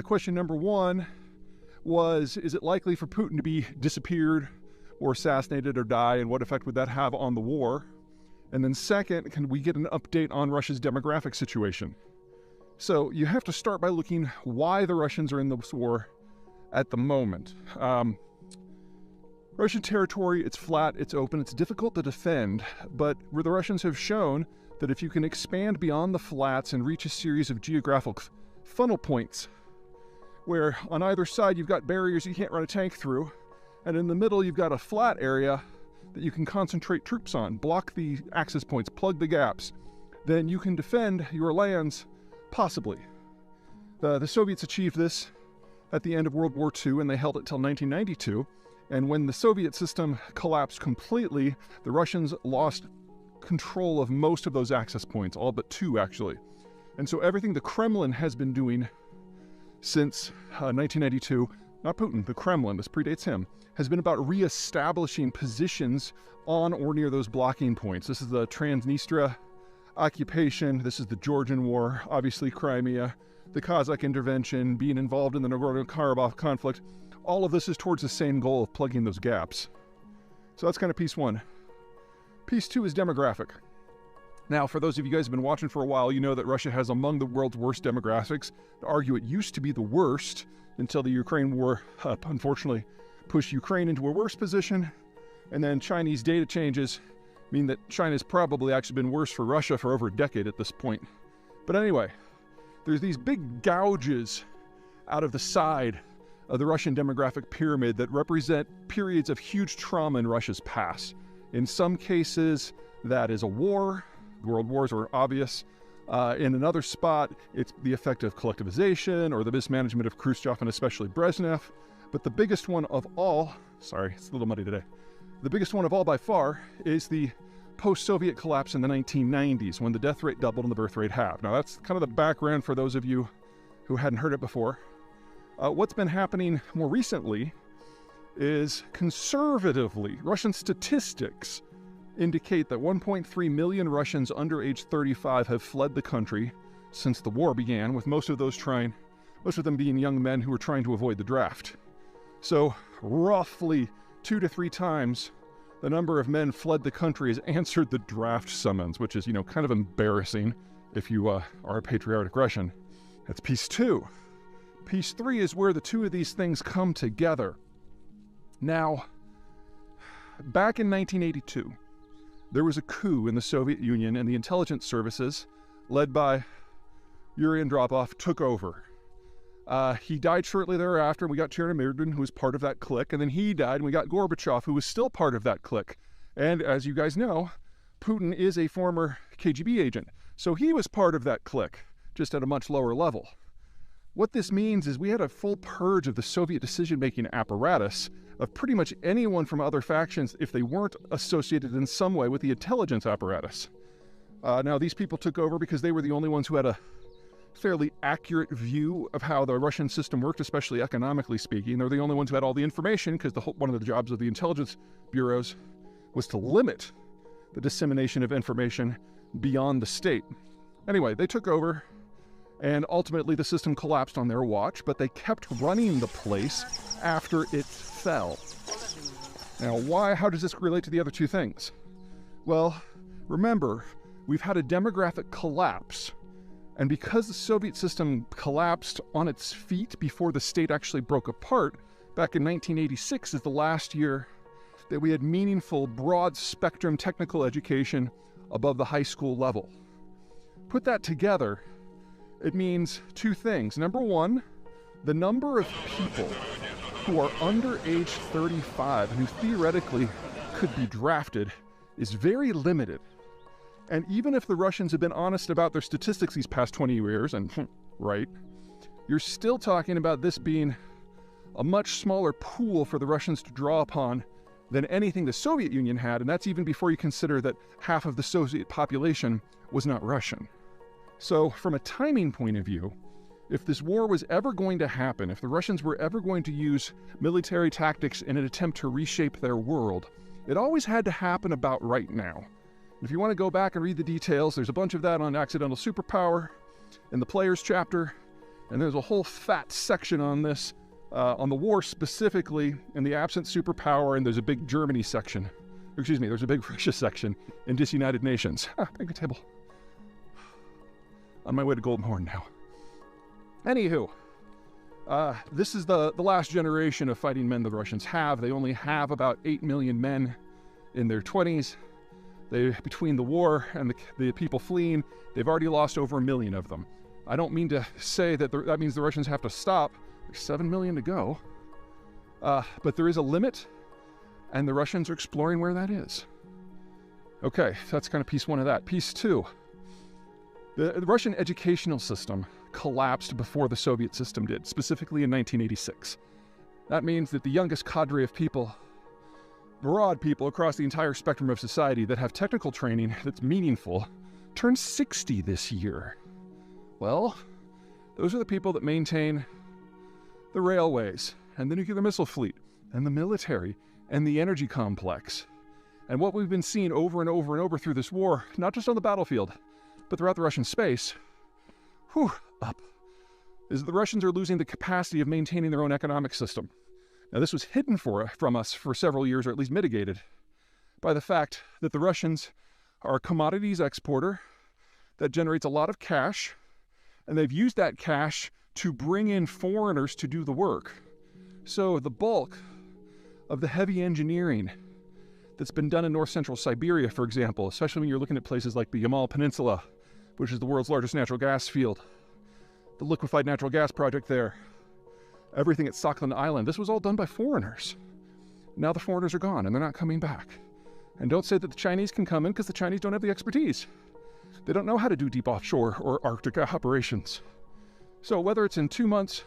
Question number one was, is it likely for Putin to be disappeared or assassinated or die, and what effect would that have on the war? And then second, can we get an update on Russia's demographic situation? So you have to start by looking why the Russians are in this war at the moment. Russian territory, it's flat, it's open, it's difficult to defend, but where the Russians have shown that if you can expand beyond the flats and reach a series of geographical funnel points, where on either side you've got barriers you can't run a tank through, and in the middle you've got a flat area that you can concentrate troops on, block the access points, plug the gaps, then you can defend your lands, possibly. The Soviets achieved this at the end of World War II, and they held it till 1992. And when the Soviet system collapsed completely, the Russians lost control of most of those access points, all but two actually. And so everything the Kremlin has been doing since 1992, not Putin, the Kremlin, this predates him, has been about reestablishing positions on or near those blocking points. This is the Transnistria occupation, this is the Georgian War, obviously Crimea, the Kazakh intervention, being involved in the Nagorno-Karabakh conflict. All of this is towards the same goal of plugging those gaps. So that's kind of piece one. Piece two is demographic. Now, for those of you guys who have been watching for a while, you know that Russia has among the world's worst demographics. To argue it used to be the worst until the Ukraine war, unfortunately, pushed Ukraine into a worse position. And then Chinese data changes mean that China's probably actually been worse for Russia for over a decade at this point. But anyway, there's these big gouges out of the side of the Russian demographic pyramid that represent periods of huge trauma in Russia's past. In some cases, that is a war. World wars are obvious. In another spot, it's the effect of collectivization or the mismanagement of Khrushchev and especially Brezhnev. But the biggest one of all, sorry, it's a little muddy today. The biggest one of all by far is the post-Soviet collapse in the 1990s when the death rate doubled and the birth rate halved. Now that's kind of the background for those of you who hadn't heard it before. What's been happening more recently is conservatively, Russian statistics indicate that 1.3 million Russians under age 35 have fled the country since the war began, with most of them being young men who were trying to avoid the draft. So roughly 2 to 3 times the number of men fled the country has answered the draft summons, which is, kind of embarrassing if you are a patriotic Russian. That's piece two. Piece three is where the two of these things come together. Now, back in 1982, there was a coup in the Soviet Union, and the intelligence services, led by Yuri Andropov, took over. He died shortly thereafter, and we got Chernomyrdin, who was part of that clique, and then he died, and we got Gorbachev, who was still part of that clique. And as you guys know, Putin is a former KGB agent, so he was part of that clique, just at a much lower level. What this means is we had a full purge of the Soviet decision-making apparatus of pretty much anyone from other factions if they weren't associated in some way with the intelligence apparatus. Now, these people took over because they were the only ones who had a fairly accurate view of how the Russian system worked, especially economically speaking. They're the only ones who had all the information because one of the jobs of the intelligence bureaus was to limit the dissemination of information beyond the state. Anyway, they took over. And ultimately the system collapsed on their watch, but they kept running the place after it fell. Now, how does this relate to the other two things? Well, remember, we've had a demographic collapse, and because the Soviet system collapsed on its feet before the state actually broke apart, back in 1986 is the last year that we had meaningful, broad-spectrum technical education above the high school level. Put that together, it means two things. Number one, the number of people who are under age 35 and who theoretically could be drafted is very limited. And even if the Russians have been honest about their statistics these past 20 years, and right, you're still talking about this being a much smaller pool for the Russians to draw upon than anything the Soviet Union had, and that's even before you consider that half of the Soviet population was not Russian. So from a timing point of view, if this war was ever going to happen, if the Russians were ever going to use military tactics in an attempt to reshape their world, it always had to happen about right now. If you want to go back and read the details, there's a bunch of that on Accidental Superpower in the Players chapter. And there's a whole fat section on this, on the war specifically, and the absent superpower, and there's a big Germany section. Excuse me, there's a big Russia section in Disunited Nations. Big table. On my way to Golden Horn now. Anywho, this is the last generation of fighting men the Russians have. They only have about 8 million men in their 20s. Between the war and the people fleeing, they've already lost over 1 million of them. I don't mean to say that that means the Russians have to stop. There's 7 million to go. But there is a limit, and the Russians are exploring where that is. Okay, so that's kind of piece one of that. Piece two, the Russian educational system collapsed before the Soviet system did, specifically in 1986. That means that the youngest cadre of people, broad people across the entire spectrum of society that have technical training that's meaningful, turns 60 this year. Well, those are the people that maintain the railways and the nuclear missile fleet and the military and the energy complex. And what we've been seeing over and over and over through this war, not just on the battlefield, but throughout the Russian space, is the Russians are losing the capacity of maintaining their own economic system. Now, this was hidden from us for several years, or at least mitigated, by the fact that the Russians are a commodities exporter that generates a lot of cash, and they've used that cash to bring in foreigners to do the work. So the bulk of the heavy engineering that's been done in north-central Siberia, for example, especially when you're looking at places like the Yamal Peninsula, which is the world's largest natural gas field, the liquefied natural gas project there, everything at Sakhalin Island, this was all done by foreigners. Now the foreigners are gone and they're not coming back. And don't say that the Chinese can come in, because the Chinese don't have the expertise. They don't know how to do deep offshore or Arctic operations. So whether it's in 2 months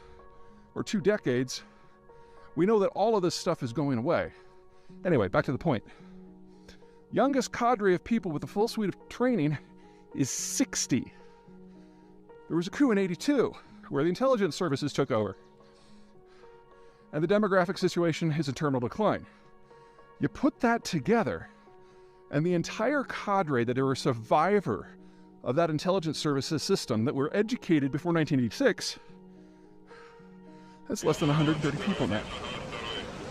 or 2 decades, we know that all of this stuff is going away. Anyway, back to the point. Youngest cadre of people with a full suite of training is 60. There was a coup in 82 where the intelligence services took over. And the demographic situation is in terminal decline. You put that together, and the entire cadre that are a survivor of that intelligence services system that were educated before 1986, that's less than 130 people now.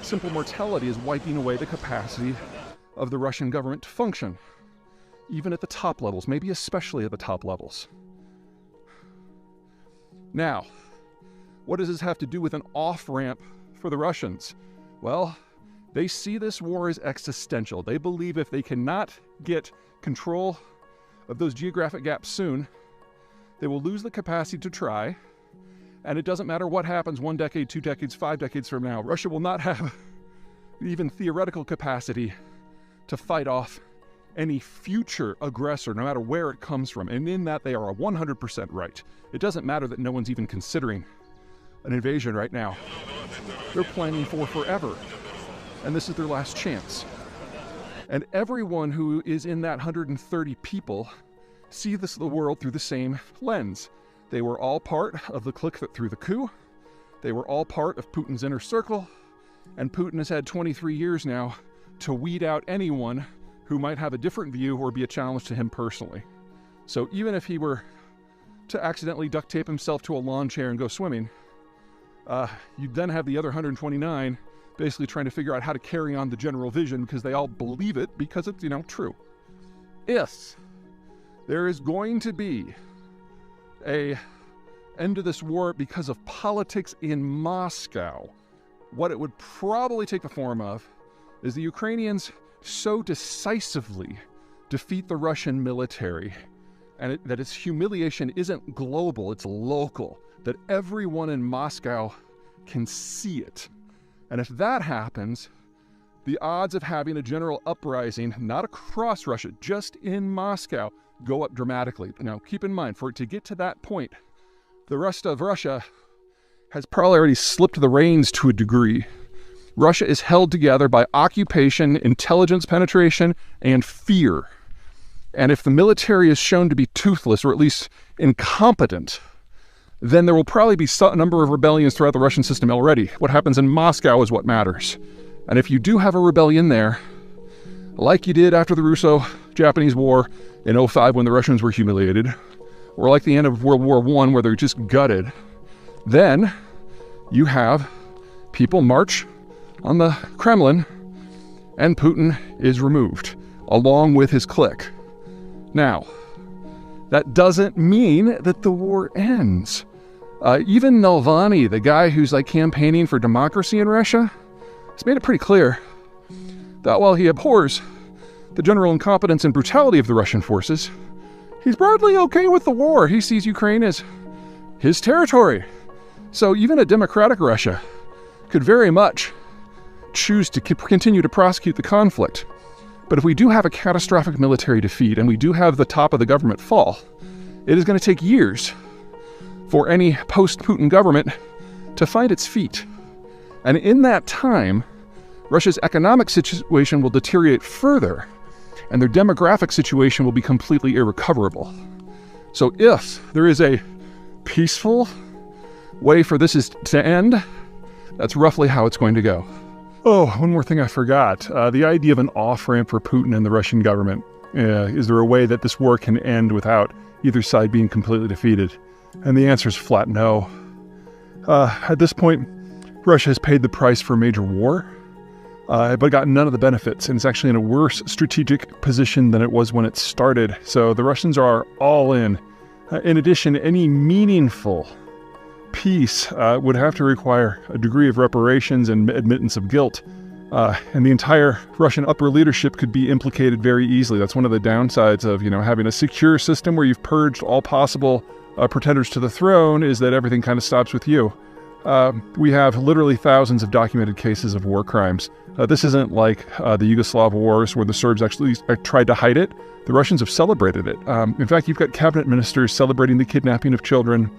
Simple mortality is wiping away the capacity of the Russian government to function, even at the top levels, maybe especially at the top levels. Now, what does this have to do with an off-ramp for the Russians? Well, they see this war as existential. They believe if they cannot get control of those geographic gaps soon, they will lose the capacity to try. And it doesn't matter what happens 1 decade, 2 decades, 5 decades from now. Russia will not have even theoretical capacity to fight off any future aggressor, no matter where it comes from. And in that, they are 100% right. It doesn't matter that no one's even considering an invasion right now. They're planning for forever. And this is their last chance. And everyone who is in that 130 people see the world through the same lens. They were all part of the clique that threw the coup. They were all part of Putin's inner circle. And Putin has had 23 years now to weed out anyone who might have a different view or be a challenge to him personally. So even if he were to accidentally duct tape himself to a lawn chair and go swimming, you'd then have the other 129 basically trying to figure out how to carry on the general vision, because they all believe it because it's, true. If there is going to be an end to this war because of politics in Moscow, what it would probably take the form of is the Ukrainians so decisively defeat the Russian military, and that its humiliation isn't global, it's local, that everyone in Moscow can see it. And if that happens, the odds of having a general uprising, not across Russia, just in Moscow, go up dramatically. Now, keep in mind, for it to get to that point, the rest of Russia has probably already slipped the reins to a degree. Russia is held together by occupation, intelligence penetration, and fear. And if the military is shown to be toothless, or at least incompetent, then there will probably be a number of rebellions throughout the Russian system already. What happens in Moscow is what matters. And if you do have a rebellion there, like you did after the Russo-Japanese War in 2005 when the Russians were humiliated, or like the end of World War I where they're just gutted, Then you have people march on the Kremlin, and Putin is removed, along with his clique. Now, that doesn't mean that the war ends. Even Navalny, the guy who's like campaigning for democracy in Russia, has made it pretty clear that while he abhors the general incompetence and brutality of the Russian forces, he's broadly okay with the war. He sees Ukraine as his territory. So even a democratic Russia could very much choose to continue to prosecute the conflict. But if we do have a catastrophic military defeat and we do have the top of the government fall, it is going to take years for any post-Putin government to find its feet. And in that time, Russia's economic situation will deteriorate further, and their demographic situation will be completely irrecoverable. So if there is a peaceful way for this to end, that's roughly how it's going to go. Oh, one more thing I forgot. The idea of an off-ramp for Putin and the Russian government. Is there a way that this war can end without either side being completely defeated? And the answer is flat no. At this point, Russia has paid the price for a major war, but got none of the benefits, and it's actually in a worse strategic position than it was when it started. So the Russians are all in. In addition, any meaningful peace would have to require a degree of reparations and admittance of guilt. And the entire Russian upper leadership could be implicated very easily. That's one of the downsides of, having a secure system where you've purged all possible pretenders to the throne, is that everything kind of stops with you. We have literally thousands of documented cases of war crimes. This isn't like the Yugoslav wars where the Serbs actually tried to hide it. The Russians have celebrated it. In fact, you've got cabinet ministers celebrating the kidnapping of children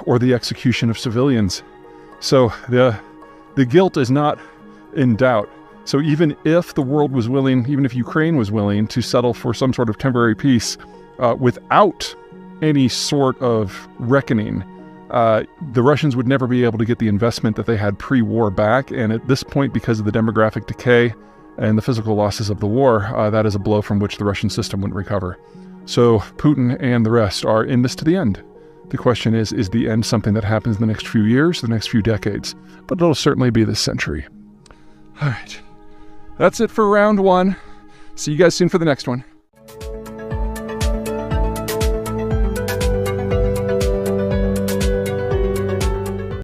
or the execution of civilians. So the guilt is not in doubt. So even if the world was willing, even if Ukraine was willing to settle for some sort of temporary peace without any sort of reckoning, the Russians would never be able to get the investment that they had pre-war back. And at this point, because of the demographic decay and the physical losses of the war, that is a blow from which the Russian system wouldn't recover. So Putin and the rest are in this to the end. The question is the end something that happens in the next few years, the next few decades? But it'll certainly be this century. All right. That's it for round one. See you guys soon for the next one.